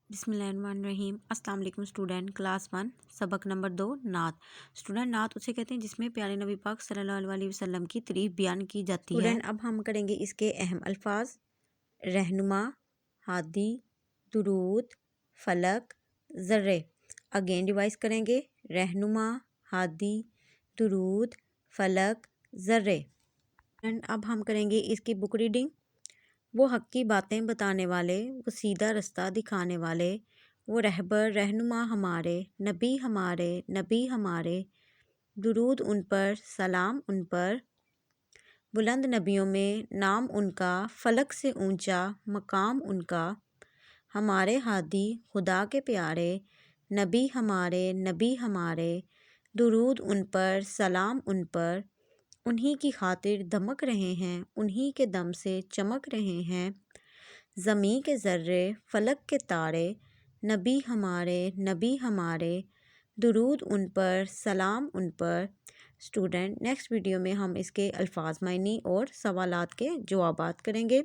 बिस्मिल्लाहिर्रहमानिर्रहीम। अस्सलाम वालेकुम स्टूडेंट। क्लास 1 सबक नंबर 2 नात। स्टूडेंट, नात उसे कहते हैं जिसमें प्यारे नबी पाक सल्लल्लाहु अलैहि वसल्लम की तारीफ बयान की जाती है। स्टूडेंट, अब हम करेंगे इसके अहम अल्फाज। रहनुमा, हादी, दुरूद, फलक, ज़र्रे। अगेन रिवाइज करेंगे। रहनुमा, हादी, दुरूद, फलक, ज़र्रे। एंड अब हम करेंगे इसकी बुक रीडिंग। वो हक की बातें बताने वाले, वो सीधा रास्ता दिखाने वाले, वो रहबर रहनुमा हमारे, नबी हमारे, नबी हमारे। दुरूद उन पर, सलाम उन पर। बुलंद नबियों में नाम उनका, फलक से ऊंचा मकाम उनका। हमारे हादी खुदा के प्यारे, नबी हमारे, नबी हमारे। दुरूद उन पर, सलाम उन पर। उन्हीं की खातिर दमक रहे हैं, उन्हीं के दम से चमक रहे हैं। ज़मीं के ज़र्रे, फलक के तारे, नबी हमारे, नबी हमारे। दुरूद उन पर, सलाम उन पर। स्टूडेंट, नेक्स्ट वीडियो में हम इसके अल्फाज मायनी और सवालात के जवाबात करेंगे।